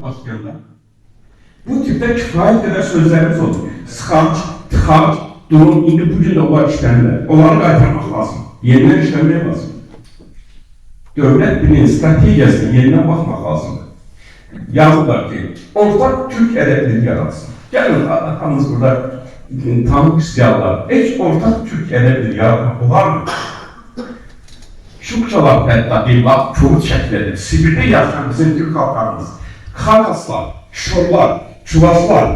başlayanda. Bu tipdə kifayət qədər sözlərimiz olur. Sıxac, tıxac, durum, indi bugün də onlar işlənirlər. Onları qaytarmaq lazım. Yenidən işlənmək lazım. Dövlət birinin strategiyasına yenidən baxmaq lazımdır. Yazırlar ki, ortak Türk ədəbiyyatı yaratsın. Gəlin, atamız burada tanık istiyorlar. Hiç ortak Türk ədəbiyyatı yaratmaq olar mı? Şukçalar hətta deyirlər, çoğu şəklədir. Sibirdə yaşayan bizim Türk halklarımız, Xarkaslar, Şorlar, Çuvaslar,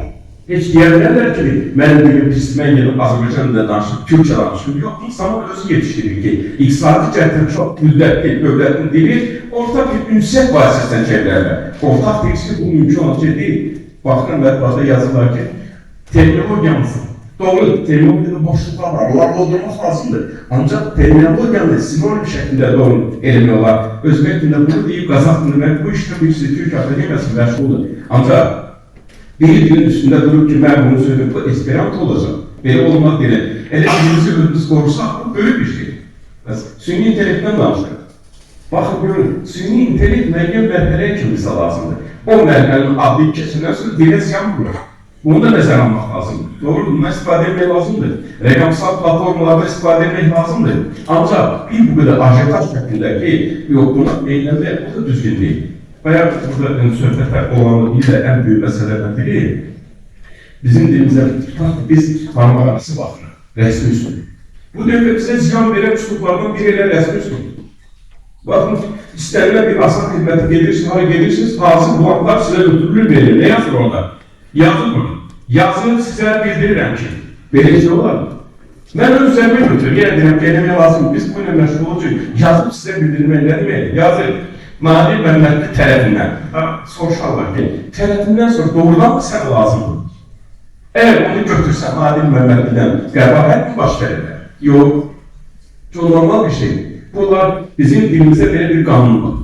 heç deyərlərlər ki, mənim dilim pis, mən gelib Azərbaycan'da danışıb, Türkçe danışıb. Yox, insanlar özü yetişdirir ki, iqtisadi cəhətdən çox müddətli dövlətin dili ortak bir ünsiyyət vasitəsindən çevrilərlər. Ortak dilisi bu mümkün olan şey deyil. Baxın, mətbuatda yazırlar ki, terminologiyamızın, doğru, terminologiyada boşluklar var, onları doldurmaq lazımdır. Ancaq terminologiyanı sinonim şəklində doğru elmiyorlar. Özbək dilində bunu deyib, Qazaq dilində bu işdə birisi Türk Akademiyası məşğuldur. Ancaq bir dilin üstündə durub ki, mən bunu söylədim, bu Esperanto olacaq. Belə olmaq deyil. Elə dilimizi özümüz qorusaq, bu böyük bir şey. Süni intellektdən danışır. Baxın, görün, süni intellekt müəyyən mərhələyə kimsə lazımdır. O mərhələnin adlı keçindən sonra dilə ziyan vurur. Bunu da nəzər almaq lazımdır. Doğru, bundan istifadə etmək lazımdır. Rəqəmsal platformalarda istifadə etmək lazımdır. Ancaq bir bu qədər ajetaj şəklində ki, yox, buna eylənmək, bu da düzgün deyil. Bayağı burada söhbətlər olanı bir də ən böyük məsələlərdən biri, bizim dilimizə biz parmaq arası baxırıq, rəsmi üslub. Bu dövrdə bizə ziyan verən üslublardan biri elə rəsmi üslub. Baxın, istənilən bir asan xidməti gelirsiniz, hara gelirsiniz, hazır bloklar sizə götürülür verir. Ne yazır orada? Yazır bunu. Yazını sizə bildirirəm ki, belə şey olar mı? Mən öz üzərimə götürür, yenə deyəm, eləmək lazım, biz bu ilə məşğul olacaq, yazıb sizə bildirmək nə demək? Yazır. Nadir Məmmədli tərəfindən, soruşarlar ki, tərəfindən sonra doğrudan mı sən lazımdır? Eğer onu götürsən Nadir Məmmədlidən qəbahət mi baş verirlər? Yox, çok normal bir şey. Bunlar bizim dilimizdə belə bir qanun var.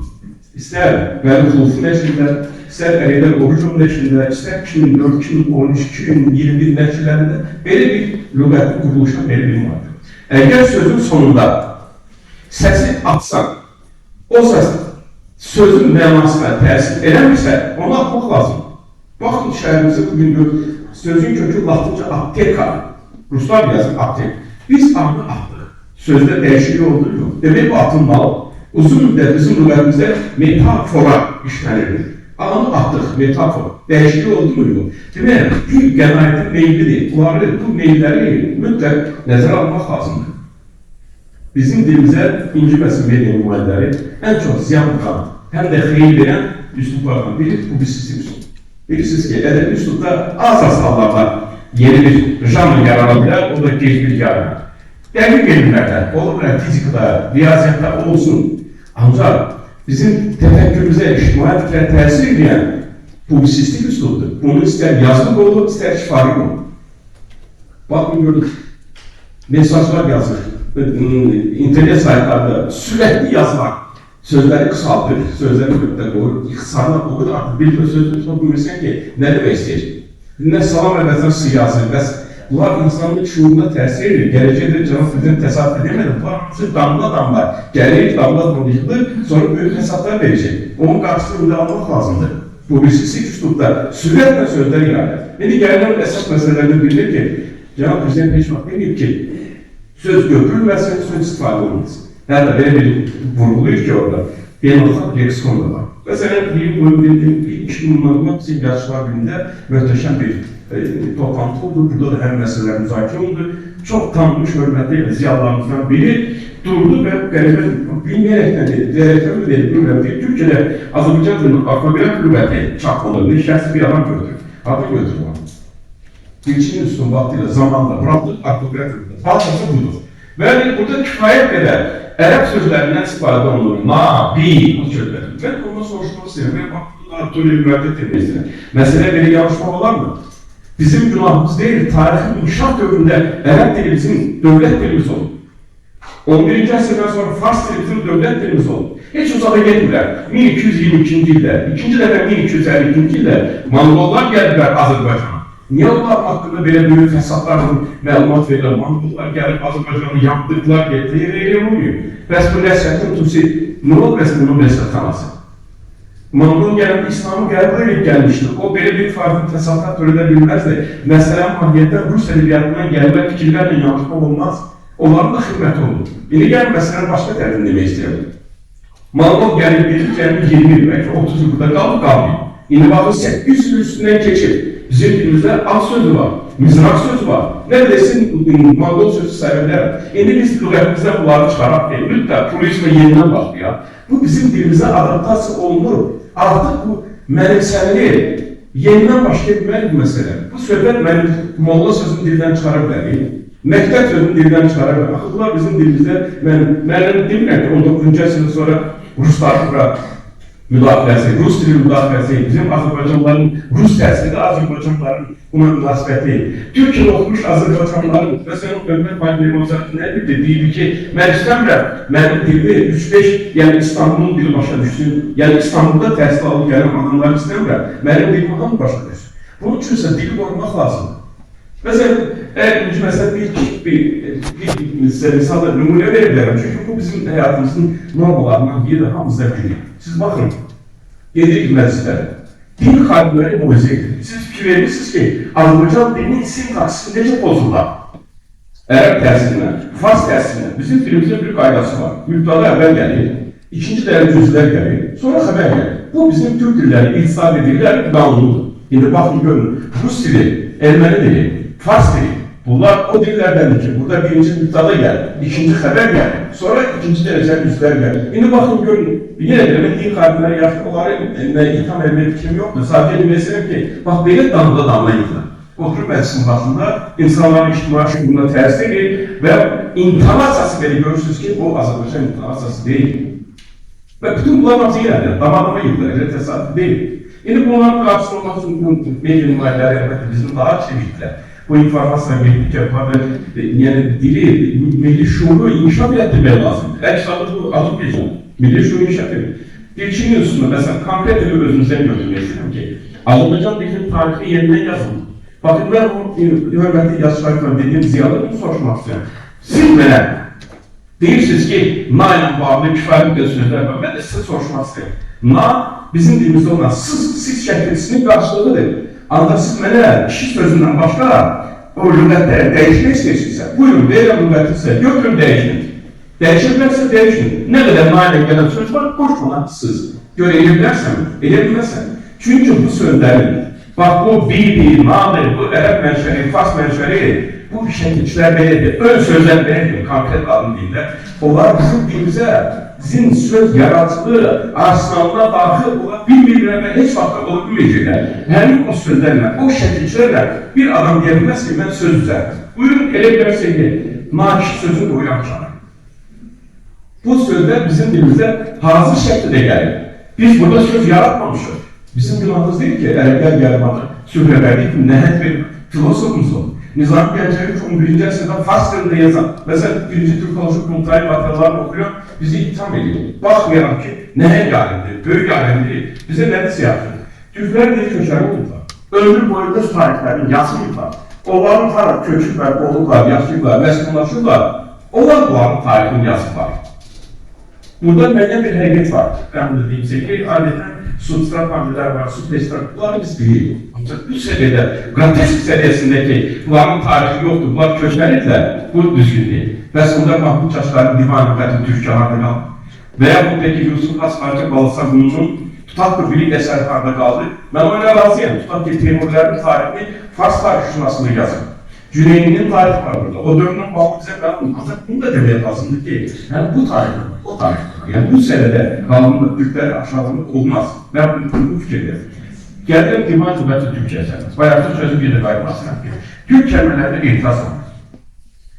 İstər Vəli Xulufu nəşrində, istər Əlidə Orucun nəşrində, istər 2004, 2013, 2021 nəşrlərində belə bir lüğətin quruluşuna belə bir vardır. Əgər sözün sonunda səsi atsan, o səs sözün mənasına təsir eləmirsə, onu atmaq lazım. Baxın, şəhərimizdə bugün gör, sözün kökü Latince apteka, Ruslar yazır aptek. Biz anı atdıq. Sözdə dəyişiklik olduğu yox. Demək bu atılmalı. Uzun müddət bizim lüğətimizdə metafora işlənirdir. Anı atdıq, metafora. Dəyişiklik oldu mu yox. Demək, dil qənaətin meyillidir. Bunları, bu meyilləri mütləq nəzərə almaq lazımdır. Bizim dilimizə inciməsin media nümayəndələri ən çox ziyan vuran, həm də xeyir verən üslublardan biri publisistik üslub. Bilirsiniz ki, ədəbi üslubda az hallarda yeni bir janr yarana bilər, o da gec bir yarana. Dəqiq elmlərdə, olur bilər fizikada, riyaziyyatda olsun. Ancaq bizim təfəkkürümüzə, ictimai fikrə təsir edən publisistik üslubdur. Bunu istər yazılıq olur, istər şifahi olur. Bakın gördük, mesajlar yazılır. İnternet saytlarda sürekli yazmak, sözleri kısaltır, sözleri kökte koyur, ixtisarlar o kadar artık bilmə sözünü sonra bilmirsən ki, ne demək istəyir? Ne salam əvəzən siyasi, bəs bunlar insanlık şuuruna təsir edir, gələcəkdə Cənab Prezident təsadüf edəmədi, bunlar hamısı damla, gəlir, damla yıxılır, sonra böyük hesablar verecek. Onun qarşısında almaq lazımdır. Publisistik üslubda sürətlə sözlər ilerler. İndi gələn əsas məsələlərini bilir ki, Cənab Prezident heç vaxt deməyib ki, söz götürülməsin, söz istifadə olmasın. Hətta belə bir vurguluyur ki orada, beynəlxalq leksikon da var. Məsələn, bir bildiğim 2000 məlumat bizim Yazıçılar Günündə möhtəşəm bir toplantı oldu. Burada da həm məsələlər müzakirə oldu. Çox tanınmış, hörmətli ziyalarımızdan biri durdu və qəribə bilməyərəkdən dedi, deyərəkdən mi dedi, bilmirəm deyib, Türkiyədə Azərbaycan dilinin orfoqraf lüğəti çap olundu, şəxsi bir adam götürür. Adı götürür onu. Dilçinin üstün vaxtıyla, zamanla, bıraktı orfoqraf lüğəti. Parçası budur. Və burada kifayət qədər ərəb sözlərindən istifadə olunur. Na, bi, bu sözlər. Mən ondan soruşmaq istəyirəm. Baxımdan Toliyə müraciət etməyisine. Məsələ belə yarışmaq olar mı? Bizim günahımız deyil, tarixin inkişaf dövründə ərəb dili bizim dövlət dilimiz oldu. 11-ci əsrdən sonra Fars dili bizim dövlət dilimiz oldu. Heç uzağa getmirlər. 1222-ci ildə, ikinci dəfə 1252-ci ildə Monqollar gəldilər Azərbaycana. Niye onlar hakkında belə böyük fəsadlarla məlumat verirlər? Monqollar gəlib Azərbaycanı yaptıqlar, getirdiyi elə olmuyor. Bəs bu rəsvətin tusi, nə olub bəs bunun rəsvətxanası? Mongol gelen İslam'ı qəbul edib gəlmişdi. O belə bir farklı təsadürat törədə bilməzdi. Məsələn, mahiyyətdə Rus edəbiyyatından gəlmə fikirlərlə yanlışmaq olmaz. Onların da xidməti olur. İndi gəlin məsələn başqa tərəfini demək istəyirəm. Mongol gəlib gedir, gəlib 20 il, bəlkə 30 il burada qalmıyor. İndi baxın 800 il üstündən keçir. Bizim dilimizdə ağ sözü var, mizraq sözü var. Neredeyse Mongol sözü sayılır. İndi biz lüğətimizdə bunları çıxaraq deyirik də, turizmə yenidən başlayaq. Bu bizim dilimizə adaptasiya olunur. Artıq bu mənimsəmli, yenidən başlaya bilməli bu məsələ. Bu söhbət mənim Molla sözünü dildən çıxara bilərik. Məktəb sözünü dildən çıxara bilərik. Axı bunlar bizim dilimizdə, mənim demirəm ki, 19-cu əsrdən sonra Ruslar bura müdafiəsi, Rus dili müdafiəsi, bizim Azərbaycanlıların Rus təsirli Azərbaycanlıların buna münasibəti, Türkiye'de oxumuş Azərbaycanlıların, məsələn, Ömər Bayramazatı nə bildi? Deyildi ki, mən istəmirəm, mənim dilimi 3-5, yəni İstanbul'un dili başa düşsün, yəni İstanbul'da təhsil alıb gələn adamları istəmirəm, mənim dilimi hamı başa düşsün. Bunun üçünsə dili qorumaq lazımdır. Məsələn, bir size misalda nümunə verebilirim. Çünkü bu bizim hayatımızın normallarından biri, hamımızda biri. Siz bakın, gedirik məclislərə. Din xalqları mucize edilir. Siz fikir verirsiniz ki, Azərbaycan dilinin isim taksisi necə pozurlar? Ərəb təhsilindən, Fars təhsilindən, bizim dilimizin bir qaydası var. Mübtada əvvəl gəlir, ikinci dərəcə cüzlər gəlir, sonra xəbər gəlir. Bu bizim Türk dilləri, iltisaq edirlər, qanunudur. İndi baxın görün, Rus dili, Erməni dili, Fars dili, bunlar o dillerdendir ki, burada birinci mübtada gəlir, ikinci xəbər gəlir, sonra ikinci dərəcəli üzvlər gəlir. İndi baxın görün, yenə də din xalqları yaxşı, onları itham etmək fikrim yoxdur. Sadəcə demək ki, bax belə damla yıxılır. Oturub məclisin başında insanların ictimai şuuruna təsir edir və intonasiyası belə görürsünüz ki, bu Azərbaycan intonasiyası deyil. Və bütün bunların hamısı yenədir, damadama yıxılır, elə təsadüf deyil. İndi bunların qarşısı olmaq üçün media nümayəndələri əlbəttə bizim daha çeviklər. Bu informasiya birlik yapar ve yani dili, milli şuuru inşa ettirmeye lazım. Əks halda bu Azərbaycan, milli şuuru inşa ettir. İlçinin üstünde mesela konkret bir özünüzden götürmek istedim ki, Azərbaycan dilinin tarihi yerinden yazıldı. Bakın ben o hürmetli yazışlarla dediğim ziyalarını soruşmak istiyorum. Siz mənə deyirsiniz ki, na ile bağlı kifayetli sözler var. Ben de size soruşmak istedim. Na bizim dilimizde olan siz şəklisinin qarşılığıdır. Ancaq siz mənə kişi sözündən başqa o lüğətləri dəyişmək istəyirsinizsə, buyurun, verirəm lüğətinizsə, götürün dəyişin. Dəyişilməksə dəyişin. Nə qədər naillə gələn söz var, boş ona siz. Görə elə bilərsən, elə bilməsən. Çünki bu sözlərin, bax bu bibi, nadir, bu ərəb mənşəri, fars mənşəri, bu şəkilçilər belədir, ön sözlər belədir, konkret adını deyirlər. Onlar bizim dilimizə, bizim söz yaratıcılığı arsenalına daxil ola bilmirlər və heç vaxt ola bilməyəcəklər. Həmin o sözlərlə, o şəkilçilərlə bir adam deyə bilməz ki, mən söz düzəldim. Buyurun, elə bilərsək ki, nakişi sözünü qoyuram. Bu sözlər bizim dilimizdə hazır şəkildə gəlir. Biz burada söz yaratmamışıq. Bizim günahımız deyil ki, ərəblər gəlib bana sührəbərlik nəhət bir filosofumuz oldu. Nizami Gəncəvi 11-ci əsrdə Fars dilində yazan, məsələn, birinci Türkolojik Qumtayı materiallarını oxuyor, bizi itham ediyor. Baxmayalım ki, nəhəng alimdir, böyük alimdir, bize nədirsə yapır. Türklər bir kökəri olurlar. Ömür boyu öz tarixlərini yazmırlar. Onların tarix köküblər, olurlar, yaşayırlar, məskunlaşırlar. Onlar bunların tarixini yazırlar. Burada müəyyən bir həqiqət var. Ben bunu deyim ki, adətən substrat hamleler var, substrat, bunları biz biliyoruz. Ancak bu seviyede, grotesk seviyesindeki bunların tarihi yoktur, bunlar köşklenirler, bu düzgün değil. Ve sonunda Mahmut Çaşlar'ın divan hükümeti Türkçe'larda kaldı. Veya bu peki Yusuf Hasparca Balısagun'un tutaklı bilik eserlerinde kaldı. Ben ona razıyım, tutaklı Temurler'in tarihini Fars tarihşunasını yazın. Cüneyni'nin tarihi var burada. O dönemden bağlı bize kaldı. Ancak bunu da demeye lazımdır ki, yani bu tarih, o tarih. Yani bu senede kanunlu Türkler aşağılamak olmaz. Ben bu fikirdeyim. Geldim divan hükümeti Türkçe eserler. Bayağı da sözü bir de kaybasına. Türk kelimelerinde itiraz var.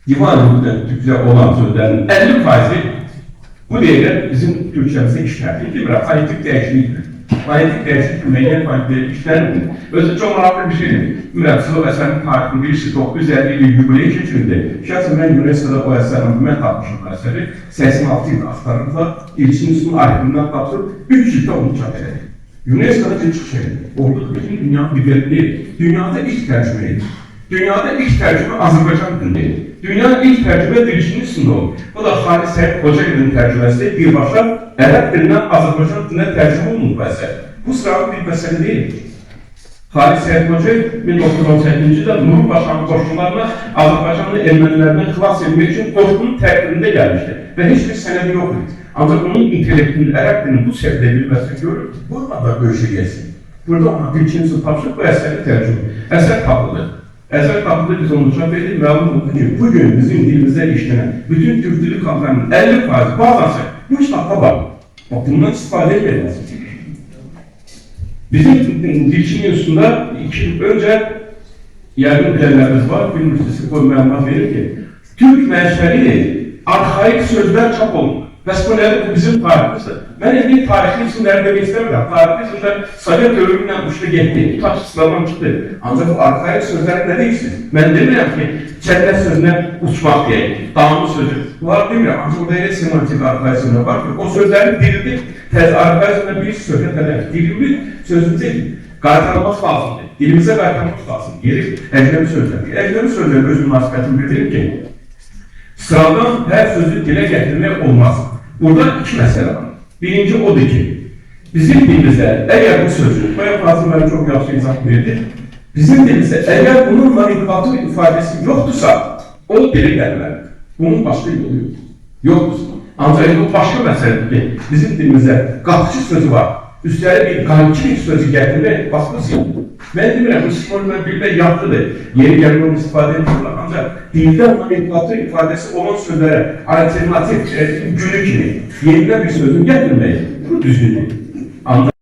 Divan hükümeti Türkçe olan sözlerin 50%'i bu değerler bizim Türkçemizde işler değil. Biraz fonetik değişikliktir. Fonetik değişiklik müeyyen fonetik işlerdir. Özü çok önemli bir şeydir. Mürad Sılı Eser'in tarihinin birisi 950 yıl yubiley geçirdi. Şahsen ben UNESCO'da o eserin hükümet atmışım eseri. 86 yıl aktarımda ilçin üstünün ayrımından kapsıp 3 yılda onu çap edildi. UNESCO'da bir çıkış edildi. Orada bütün dünyanın bir belirli, dünyada ilk tercümeydi. Dünyada ilk tercüme Azerbaycan dilindeydi. Dünyanın ilk tercüme dilcinin sunduğu. Bu da Halis Seyit Hocagil'in tercümesi birbaşa Ərəb dilindən Azərbaycan dilinə tərcümə olunub bu əsər. Bu sıralı bir məsələ deyil. Halis Seyit Hocagil 1918-ci ildə Nurul Paşanın qoşunlarına Azərbaycanlı ermənilərdən xilas etmək üçün qoşunun tərkibində gəlmişdi və heç bir sənədi yox idi. Ancaq onun intellektinin Ərəb dilinin bu səviyyədə edilməsini görür, burada böyüşə gəlsin. Burada ona dilçinizi tapışıb bu əsəri tərcümə. Əsər tapılır. Əsər tapılır, biz onu çap edib, məlum oldu ki, bugün bizim dilimizdə işlənən bütün Türk dili kadrlarının 50% bazısı bu kitabda var. Bundan istifadə edilmez. Bizim dilçinin üstünde 2 yıl önce yaygın bilenlerimiz var, bir müftisi koyu məlumat verir ki, Türk mənşəli arxaik sözler çap olunur. Bəs bu nədir? Bu bizim tariximizdir. Mən indi tarixin isimləri demək istəmirəm. Tarixin isimlər Sovet dövründən uçtu getdi. Bu taş İslamdan çıxdı. Ancaq bu arxaik sözlər nə deyirsiniz? Mən demirəm ki, cənnət sözünə uçmaq deyək, dağlı sözü. Bunlar demirəm. Ancaq orada elə semantik arxaik sözlər var ki, o sözlərin dilini təzə arxaik sözünə bir söhbət edək. Dilimiz sözümüzü qaytarılmaq lazımdır. Dilimizə qaytarılmaq lazımdır. Geri əcnəbi sözlər. Əcnəbi sözlər öz münasibətini bildirir ki, sıradan hər sözü dilə gətirmək olmaz. Burada iki məsələ var. Birinci odur ki, bizim dilimizdə əgər bu sözü, Bayaq Fazıl mənə çox yaxşı izah verir, bizim dilimizdə əgər bunun manipülativ ifadəsi yoxdursa, o dilə gəlməlidir. Bunun başqa yolu yoxdur. Yoxdursa. Ancaq bu başqa məsələdir ki, bizim dilimizdə qapıcı sözü var. Üstəlik bir qançilik sözü gətirmək başqası yoxdur. Mən demirəm, bu sistemlə bilmək yaxlıdır. Yeri gəlmə onu istifadə edirlər. Ancaq dildə manipülativ ifadəsi olan sözlərə alternatif, günü kimi yenilə bir sözün gətirmək bu düzgün deyil.